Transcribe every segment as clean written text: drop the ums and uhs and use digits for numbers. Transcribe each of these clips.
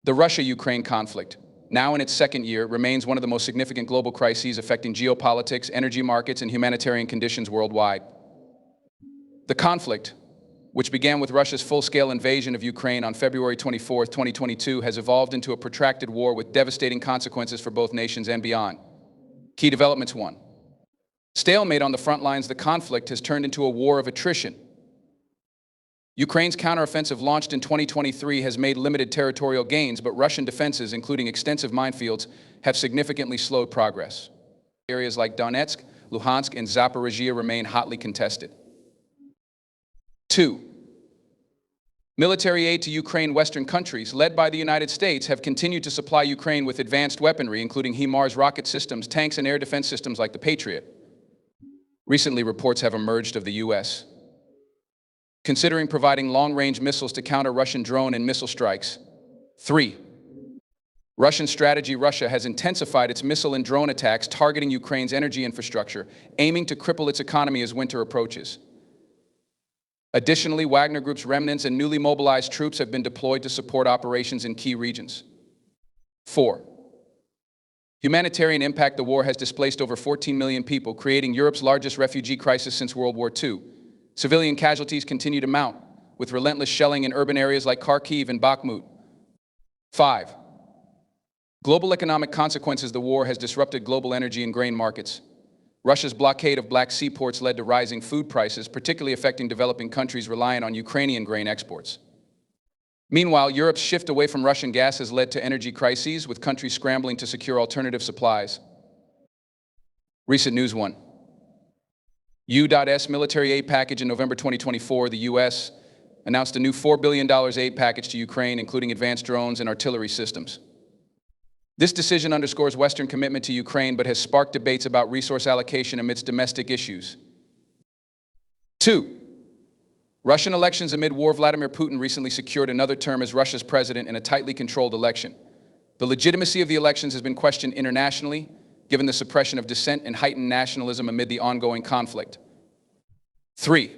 The Russia-Ukraine conflict, now in its second year, remains one of the most significant global crises affecting geopolitics, energy markets, and humanitarian conditions worldwide. The conflict, which began with Russia's full-scale invasion of Ukraine on February 24, 2022, has evolved into a protracted war with devastating consequences for both nations and beyond. Key developments: 1. Stalemate on the front lines. The conflict has turned into a war of attrition. Ukraine's counteroffensive launched in 2023 has made limited territorial gains, but Russian defenses, including extensive minefields, have significantly slowed progress. Areas like Donetsk, Luhansk, and Zaporizhia remain hotly contested. 2. Military aid to Ukraine. Western countries, led by the United States, have continued to supply Ukraine with advanced weaponry, including HIMARS rocket systems, tanks, and air defense systems like the Patriot. Recently, reports have emerged of the U.S. considering providing long-range missiles to counter Russian drone and missile strikes. 3. Russian strategy. Russia has intensified its missile and drone attacks targeting Ukraine's energy infrastructure, aiming to cripple its economy as winter approaches. Additionally, Wagner Group's remnants and newly mobilized troops have been deployed to support operations in key regions. 4. Humanitarian impact. The war has displaced over 14 million people, creating Europe's largest refugee crisis since World War II. Civilian casualties continue to mount, with relentless shelling in urban areas like Kharkiv and Bakhmut. 5. Global economic consequences. The war has disrupted global energy and grain markets. Russia's blockade of Black Sea ports led to rising food prices, particularly affecting developing countries reliant on Ukrainian grain exports. Meanwhile, Europe's shift away from Russian gas has led to energy crises, with countries scrambling to secure alternative supplies. Recent news: 1. U.S. military aid package. In November 2024, the U.S. announced a new $4 billion aid package to Ukraine, including advanced drones and artillery systems. This decision underscores Western commitment to Ukraine, but has sparked debates about resource allocation amidst domestic issues. 2. Russian elections amid war. Vladimir Putin recently secured another term as Russia's president in a tightly controlled election. The legitimacy of the elections has been questioned internationally, given the suppression of dissent and heightened nationalism amid the ongoing conflict. 3.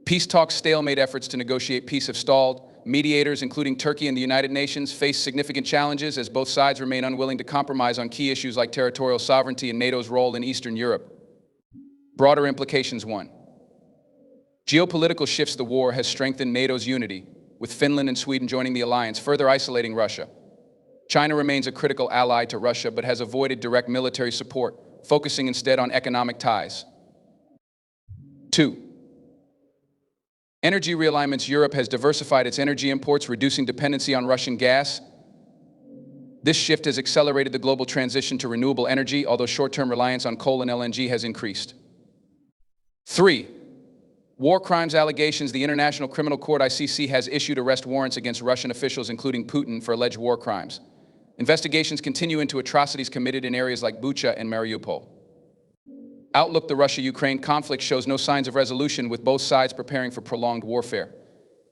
Peace talks. Stalemate efforts to negotiate peace have stalled. Mediators, including Turkey and the United Nations, face significant challenges as both sides remain unwilling to compromise on key issues like territorial sovereignty and NATO's role in Eastern Europe. Broader implications: 1. Geopolitical shifts. The war has strengthened NATO's unity, with Finland and Sweden joining the alliance, further isolating Russia. China remains a critical ally to Russia, but has avoided direct military support, focusing instead on economic ties. 2. Energy realignments. Europe has diversified its energy imports, reducing dependency on Russian gas. This shift has accelerated the global transition to renewable energy, although short-term reliance on coal and LNG has increased. 3. War crimes allegations. The International Criminal Court (ICC) has issued arrest warrants against Russian officials, including Putin, for alleged war crimes. Investigations continue into atrocities committed in areas like Bucha and Mariupol. Outlook. The Russia-Ukraine conflict shows no signs of resolution, with both sides preparing for prolonged warfare.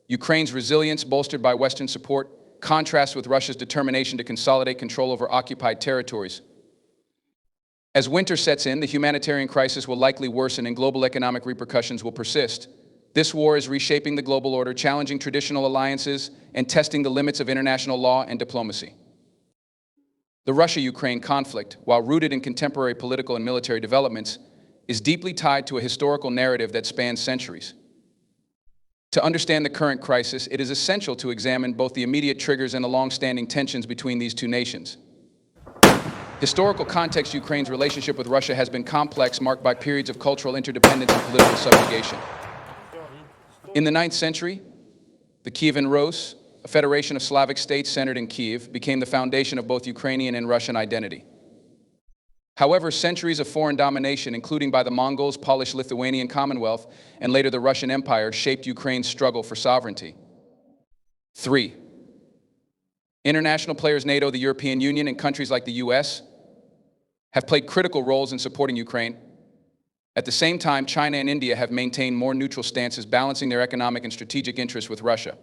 Ukraine's resilience, bolstered by Western support, contrasts with Russia's determination to consolidate control over occupied territories. As winter sets in, the humanitarian crisis will likely worsen and global economic repercussions will persist. This war is reshaping the global order, challenging traditional alliances, and testing the limits of international law and diplomacy. The Russia-Ukraine conflict, while rooted in contemporary political and military developments, is deeply tied to a historical narrative that spans centuries. To understand the current crisis, it is essential to examine both the immediate triggers and the long-standing tensions between these two nations. Historical context. Ukraine's relationship with Russia has been complex, marked by periods of cultural interdependence and political subjugation. In the 9th century, the Kievan Rus, a federation of Slavic states centered in Kiev, became the foundation of both Ukrainian and Russian identity. However, centuries of foreign domination, including by the Mongols, Polish-Lithuanian Commonwealth, and later the Russian Empire, shaped Ukraine's struggle for sovereignty. 3. International players. NATO, the European Union, and countries like the U.S. have played critical roles in supporting Ukraine. At the same time, China and India have maintained more neutral stances, balancing their economic and strategic interests with Russia.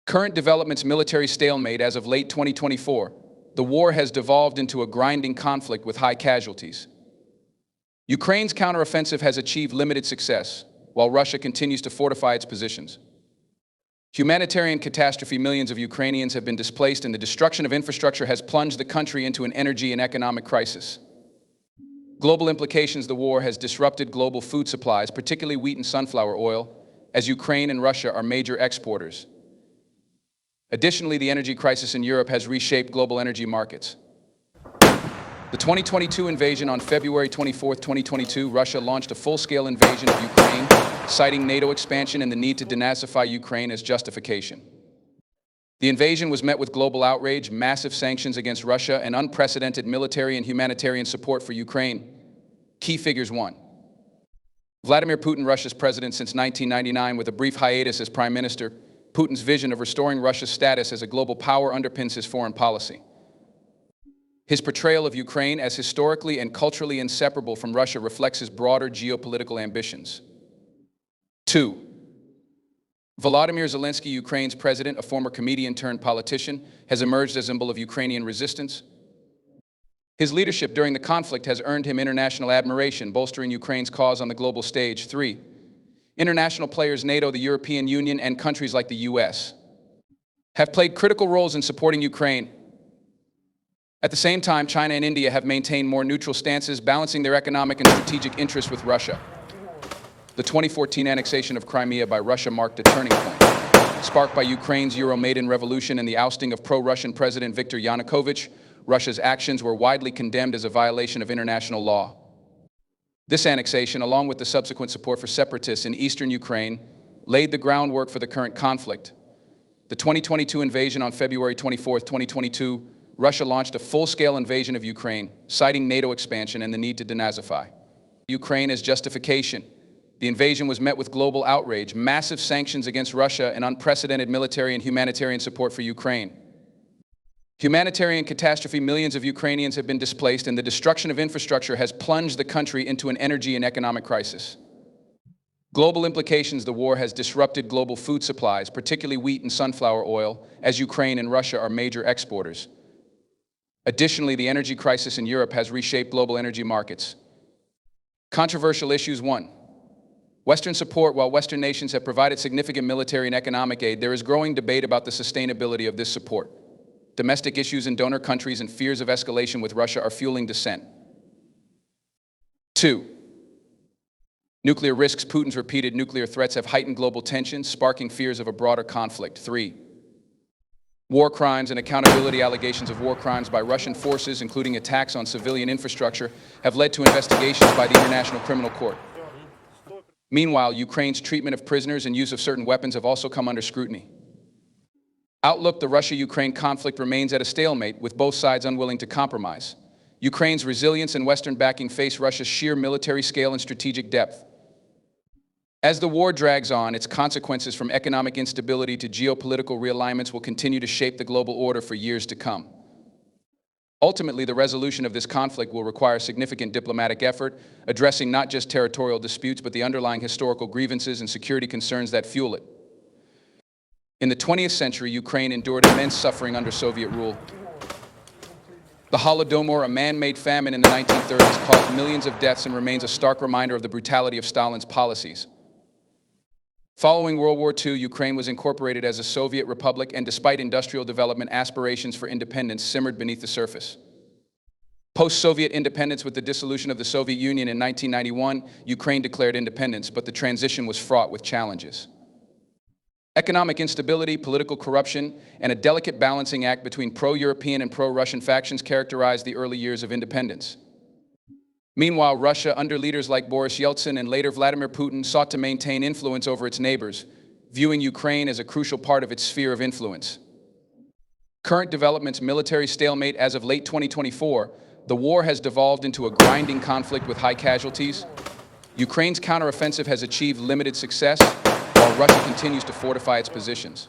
Current developments. Military stalemate. As of late 2024, the war has devolved into a grinding conflict with high casualties. Ukraine's counteroffensive has achieved limited success, while Russia continues to fortify its positions. Humanitarian catastrophe: millions of Ukrainians have been displaced, and the destruction of infrastructure has plunged the country into an energy and economic crisis. Global implications: the war has disrupted global food supplies, particularly wheat and sunflower oil, as Ukraine and Russia are major exporters. Additionally, the energy crisis in Europe has reshaped global energy markets. The 2022 invasion: on February 24, 2022, Russia launched a full-scale invasion of Ukraine, citing NATO expansion and the need to denazify Ukraine as justification. The invasion was met with global outrage, massive sanctions against Russia, and unprecedented military and humanitarian support for Ukraine. Key figures: 1. Vladimir Putin, Russia's president since 1999, with a brief hiatus as prime minister. Putin's vision of restoring Russia's status as a global power underpins his foreign policy. His portrayal of Ukraine as historically and culturally inseparable from Russia reflects his broader geopolitical ambitions. 2. Volodymyr Zelensky, Ukraine's president, a former comedian turned politician, has emerged as a symbol of Ukrainian resistance. His leadership during the conflict has earned him international admiration, bolstering Ukraine's cause on the global stage. 3. International players: NATO, the European Union, and countries like the US have played critical roles in supporting Ukraine. At the same time, China and India have maintained more neutral stances, balancing their economic and strategic interests with Russia. The 2014 annexation of Crimea by Russia marked a turning point. Sparked by Ukraine's Euro-Maidan revolution and the ousting of pro-Russian President Viktor Yanukovych, Russia's actions were widely condemned as a violation of international law. This annexation, along with the subsequent support for separatists in eastern Ukraine, laid the groundwork for the current conflict. The 2022 invasion: on February 24, 2022, Russia launched a full-scale invasion of Ukraine, citing NATO expansion and the need to denazify Ukraine as justification. The invasion was met with global outrage, massive sanctions against Russia, and unprecedented military and humanitarian support for Ukraine. Humanitarian catastrophe: millions of Ukrainians have been displaced, and the destruction of infrastructure has plunged the country into an energy and economic crisis. Global implications: the war has disrupted global food supplies, particularly wheat and sunflower oil, as Ukraine and Russia are major exporters. Additionally, the energy crisis in Europe has reshaped global energy markets. Controversial issues: 1. Western support. While Western nations have provided significant military and economic aid, there is growing debate about the sustainability of this support. Domestic issues in donor countries and fears of escalation with Russia are fueling dissent. 2. Nuclear risks. Putin's repeated nuclear threats have heightened global tensions, sparking fears of a broader conflict. 3. War crimes and accountability. Allegations of war crimes by Russian forces, including attacks on civilian infrastructure, have led to investigations by the International Criminal Court. Meanwhile, Ukraine's treatment of prisoners and use of certain weapons have also come under scrutiny. Outlook: the Russia-Ukraine conflict remains at a stalemate, with both sides unwilling to compromise. Ukraine's resilience and Western backing face Russia's sheer military scale and strategic depth. As the war drags on, its consequences, from economic instability to geopolitical realignments, will continue to shape the global order for years to come. Ultimately, the resolution of this conflict will require significant diplomatic effort, addressing not just territorial disputes, but the underlying historical grievances and security concerns that fuel it. In the 20th century, Ukraine endured immense suffering under Soviet rule. The Holodomor, a man-made famine in the 1930s, caused millions of deaths and remains a stark reminder of the brutality of Stalin's policies. Following World War II, Ukraine was incorporated as a Soviet republic, and despite industrial development, aspirations for independence simmered beneath the surface. Post-Soviet independence: with the dissolution of the Soviet Union in 1991, Ukraine declared independence, but the transition was fraught with challenges. Economic instability, political corruption, and a delicate balancing act between pro-European and pro-Russian factions characterized the early years of independence. Meanwhile, Russia, under leaders like Boris Yeltsin and later Vladimir Putin, sought to maintain influence over its neighbors, viewing Ukraine as a crucial part of its sphere of influence. Current developments: military stalemate. As of late 2024, the war has devolved into a grinding conflict with high casualties. Ukraine's counteroffensive has achieved limited success, while Russia continues to fortify its positions.